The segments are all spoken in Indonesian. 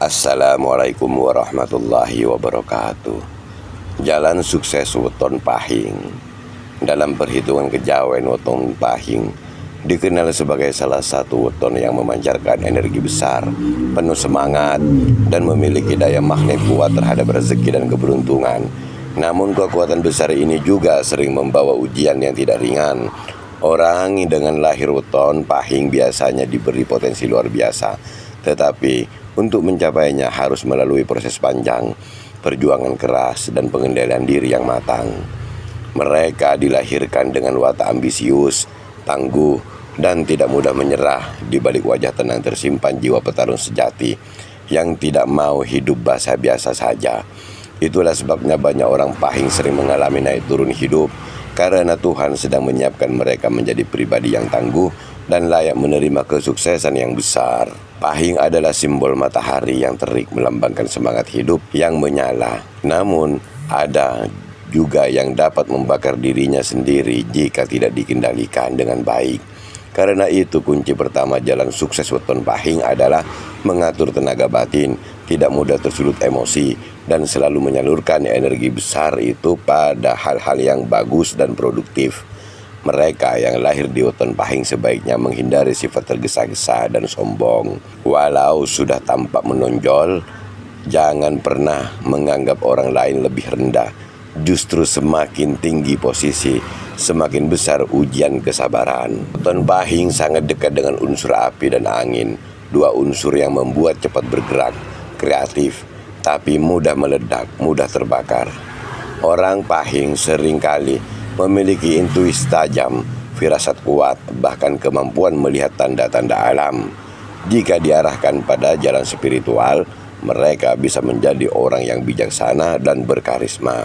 Assalamualaikum warahmatullahi wabarakatuh. Jalan sukses weton pahing. Dalam perhitungan kejawen, weton pahing dikenal sebagai salah satu weton yang memancarkan energi besar, penuh semangat, dan memiliki daya magnet kuat terhadap rezeki dan keberuntungan. Namun kekuatan besar ini juga sering membawa ujian yang tidak ringan. Orang dengan lahir weton pahing biasanya diberi potensi luar biasa, tetapi untuk mencapainya harus melalui proses panjang, perjuangan keras, dan pengendalian diri yang matang. Mereka dilahirkan dengan watak ambisius, tangguh, dan tidak mudah menyerah. Di balik wajah tenang tersimpan jiwa petarung sejati yang tidak mau hidup biasa saja. Itulah sebabnya banyak orang pahing sering mengalami naik turun hidup, karena Tuhan sedang menyiapkan mereka menjadi pribadi yang tangguh dan layak menerima kesuksesan yang besar. Pahing adalah simbol matahari yang terik, melambangkan semangat hidup yang menyala. Namun ada juga yang dapat membakar dirinya sendiri jika tidak dikendalikan dengan baik. Karena itu kunci pertama jalan sukses weton pahing adalah mengatur tenaga batin, tidak mudah tersulut emosi, dan selalu menyalurkan energi besar itu pada hal-hal yang bagus dan produktif. Mereka yang lahir di weton pahing sebaiknya menghindari sifat tergesa-gesa dan sombong. Walau sudah tampak menonjol, jangan pernah menganggap orang lain lebih rendah. Justru semakin tinggi posisi, semakin besar ujian kesabaran. Weton pahing sangat dekat dengan unsur api dan angin, dua unsur yang membuat cepat bergerak, kreatif, tapi mudah meledak, mudah terbakar. Orang pahing seringkali memiliki intuisi tajam, firasat kuat, bahkan kemampuan melihat tanda-tanda alam. Jika diarahkan pada jalan spiritual, mereka bisa menjadi orang yang bijaksana dan berkarisma.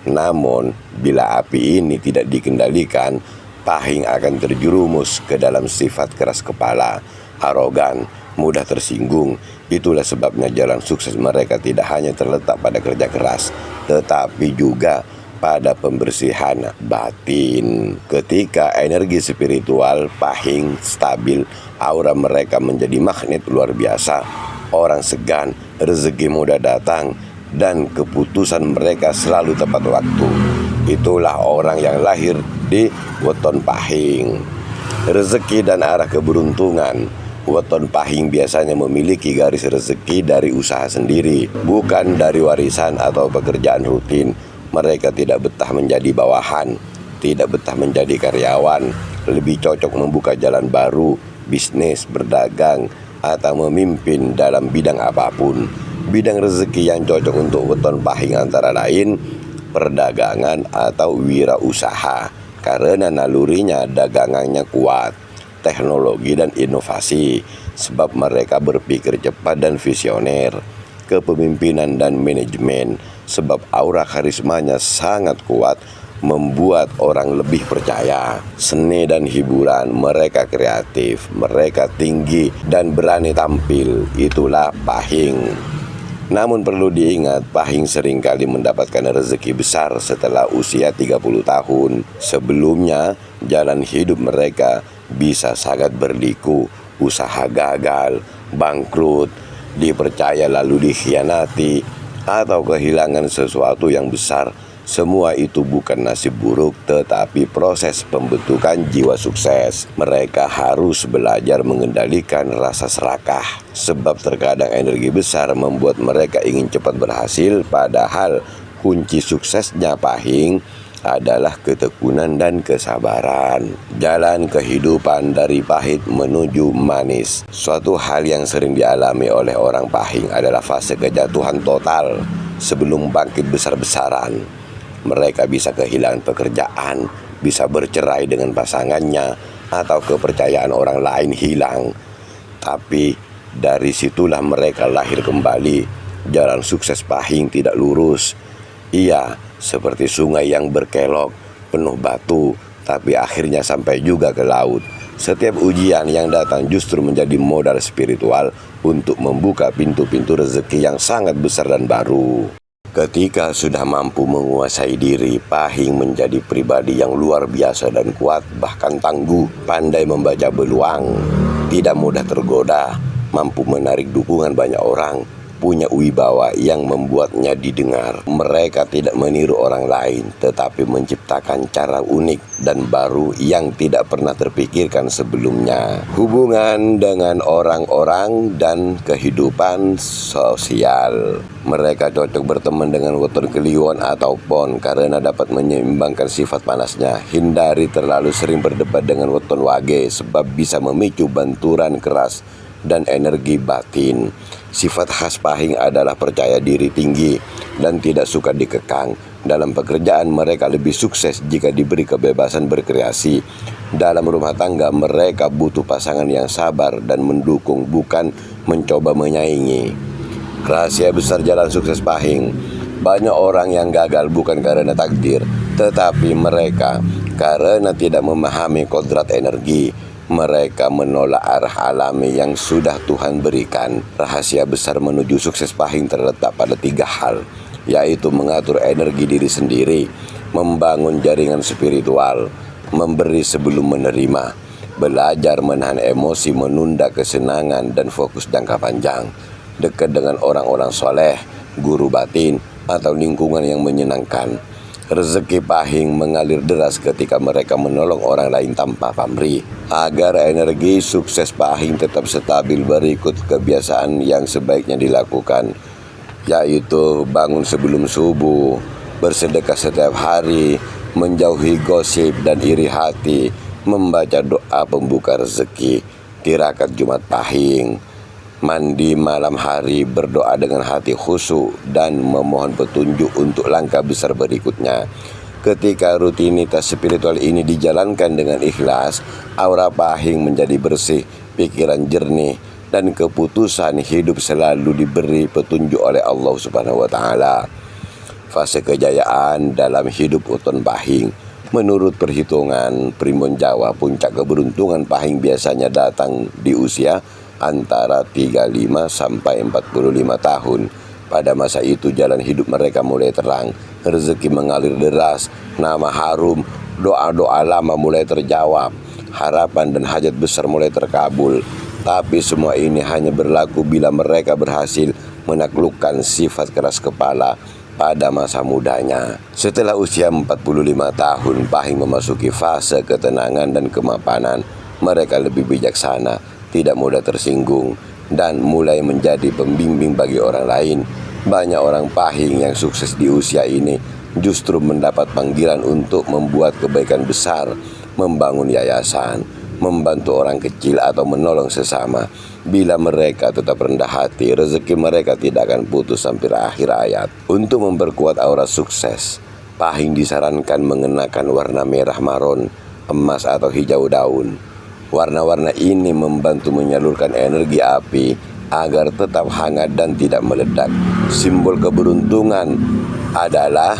Namun, bila api ini tidak dikendalikan, pahing akan terjerumus ke dalam sifat keras kepala, arogan, mudah tersinggung. Itulah sebabnya jalan sukses mereka tidak hanya terletak pada kerja keras, tetapi juga pada pembersihan batin. Ketika energi spiritual pahing stabil, aura mereka menjadi magnet luar biasa. Orang segan, rezeki mudah datang, dan keputusan mereka selalu tepat waktu. Itulah orang yang lahir di weton pahing. Rezeki dan arah keberuntungan. Weton pahing biasanya memiliki garis rezeki dari usaha sendiri, bukan dari warisan atau pekerjaan rutin. Mereka tidak betah menjadi bawahan, tidak betah menjadi karyawan, lebih cocok membuka jalan baru, bisnis, berdagang, atau memimpin dalam bidang apapun. Bidang rezeki yang cocok untuk weton pahing antara lain perdagangan atau wirausaha, karena nalurinya dagangannya kuat, teknologi dan inovasi, sebab mereka berpikir cepat dan visioner, kepemimpinan dan manajemen, sebab aura karismanya sangat kuat, membuat orang lebih percaya. Seni dan hiburan, mereka kreatif, mereka tinggi dan berani tampil. Itulah pahing. Namun perlu diingat, pahing seringkali mendapatkan rezeki besar setelah usia 30 tahun. Sebelumnya, jalan hidup mereka bisa sangat berliku, usaha gagal, bangkrut, dipercaya lalu dikhianati, atau kehilangan sesuatu yang besar. Semua itu bukan nasib buruk, tetapi proses pembentukan jiwa sukses. Mereka harus belajar mengendalikan rasa serakah, sebab terkadang energi besar membuat mereka ingin cepat berhasil, padahal kunci suksesnya pahing adalah ketekunan dan kesabaran. Jalan kehidupan dari pahit menuju manis. Suatu hal yang sering dialami oleh orang pahing adalah fase kejatuhan total sebelum bangkit besar-besaran. Mereka bisa kehilangan pekerjaan, bisa bercerai dengan pasangannya, atau kepercayaan orang lain hilang. Tapi dari situlah mereka lahir kembali. Jalan sukses pahing tidak lurus. Ia seperti sungai yang berkelok, penuh batu, tapi akhirnya sampai juga ke laut. Setiap ujian yang datang justru menjadi modal spiritual untuk membuka pintu-pintu rezeki yang sangat besar dan baru. Ketika sudah mampu menguasai diri, pahing menjadi pribadi yang luar biasa dan kuat, bahkan tangguh, pandai membaca peluang, tidak mudah tergoda, mampu menarik dukungan banyak orang, punya wibawa yang membuatnya didengar. Mereka tidak meniru orang lain, tetapi menciptakan cara unik dan baru yang tidak pernah terpikirkan sebelumnya. Hubungan dengan orang-orang dan kehidupan sosial. Mereka cocok berteman dengan weton kliwon atau pon karena dapat menyeimbangkan sifat panasnya. Hindari terlalu sering berdebat dengan weton wage sebab bisa memicu benturan keras dan energi batin. Sifat khas pahing adalah percaya diri tinggi dan tidak suka dikekang. Dalam pekerjaan mereka lebih sukses jika diberi kebebasan berkreasi. Dalam rumah tangga mereka butuh pasangan yang sabar dan mendukung, bukan mencoba menyaingi. Rahasia besar jalan sukses pahing. Banyak orang yang gagal bukan karena takdir, tetapi mereka karena tidak memahami kodrat energi. Mereka menolak arah alami yang sudah Tuhan berikan. Rahasia besar menuju sukses pahing terletak pada 3 hal, yaitu mengatur energi diri sendiri, membangun jaringan spiritual, memberi sebelum menerima, belajar menahan emosi, menunda kesenangan, dan fokus jangka panjang. Dekat dengan orang-orang soleh, guru batin, atau lingkungan yang menyenangkan. Rezeki pahing mengalir deras ketika mereka menolong orang lain tanpa pamrih. Agar energi sukses pahing tetap stabil, berikut kebiasaan yang sebaiknya dilakukan, yaitu bangun sebelum subuh, bersedekah setiap hari, menjauhi gosip dan iri hati, membaca doa pembuka rezeki, tirakat Jumat pahing, mandi malam hari, berdoa dengan hati khusyuk, dan memohon petunjuk untuk langkah besar berikutnya. Ketika rutinitas spiritual ini dijalankan dengan ikhlas, aura pahing menjadi bersih, pikiran jernih, dan keputusan hidup selalu diberi petunjuk oleh Allah Subhanahu wa Ta'ala. Fase kejayaan dalam hidup weton pahing. Menurut perhitungan Primbon Jawa, puncak keberuntungan pahing biasanya datang di usia antara 35 sampai 45 tahun. Pada masa itu jalan hidup mereka mulai terang, rezeki mengalir deras, nama harum, doa-doa lama mulai terjawab, harapan dan hajat besar mulai terkabul. Tapi semua ini hanya berlaku bila mereka berhasil menaklukkan sifat keras kepala pada masa mudanya. Setelah usia 45 tahun, pahing memasuki fase ketenangan dan kemapanan. Mereka lebih bijaksana, tidak mudah tersinggung, dan mulai menjadi pembimbing bagi orang lain. Banyak orang pahing yang sukses di usia ini justru mendapat panggilan untuk membuat kebaikan besar, membangun yayasan, membantu orang kecil, atau menolong sesama. Bila mereka tetap rendah hati, rezeki mereka tidak akan putus sampai akhir hayat. Untuk memperkuat aura sukses, pahing disarankan mengenakan warna merah, maron, emas, atau hijau daun. Warna-warna ini membantu menyalurkan energi api agar tetap hangat dan tidak meledak. Simbol keberuntungan adalah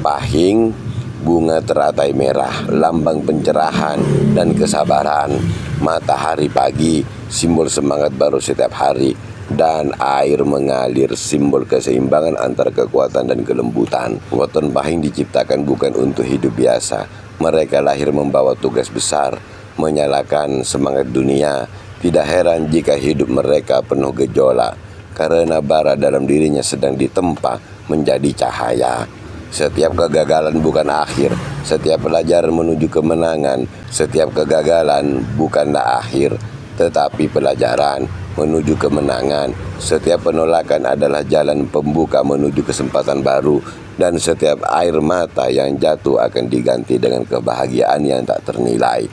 pahing, bunga teratai merah, lambang pencerahan dan kesabaran. Matahari pagi, simbol semangat baru setiap hari. Dan air mengalir, simbol keseimbangan antara kekuatan dan kelembutan. Weton pahing diciptakan bukan untuk hidup biasa. Mereka lahir membawa tugas besar, menyalakan semangat dunia. Tidak heran jika hidup mereka penuh gejolak, karena bara dalam dirinya sedang ditempa menjadi cahaya. Setiap kegagalan bukan akhir, setiap pelajaran menuju kemenangan. Setiap kegagalan bukanlah akhir, tetapi pelajaran menuju kemenangan. Setiap penolakan adalah jalan pembuka menuju kesempatan baru. Dan setiap air mata yang jatuh akan diganti dengan kebahagiaan yang tak ternilai.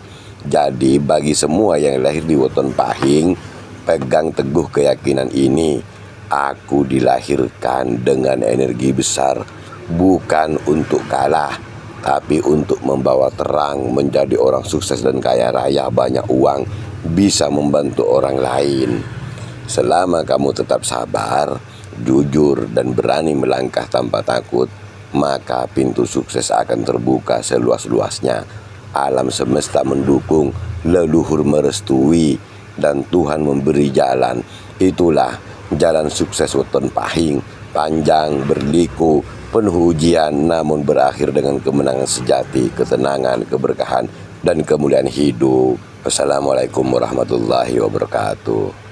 Jadi bagi semua yang lahir di weton pahing, pegang teguh keyakinan ini. Aku dilahirkan dengan energi besar, bukan untuk kalah, tapi untuk membawa terang, menjadi orang sukses dan kaya raya, banyak uang, bisa membantu orang lain. Selama kamu tetap sabar, jujur, dan berani melangkah tanpa takut, maka pintu sukses akan terbuka seluas-luasnya. Alam semesta mendukung, leluhur merestui, dan Tuhan memberi jalan. Itulah jalan sukses weton pahing, panjang, berliku, penuh ujian, namun berakhir dengan kemenangan sejati, ketenangan, keberkahan, dan kemuliaan hidup. Wassalamualaikum warahmatullahi wabarakatuh.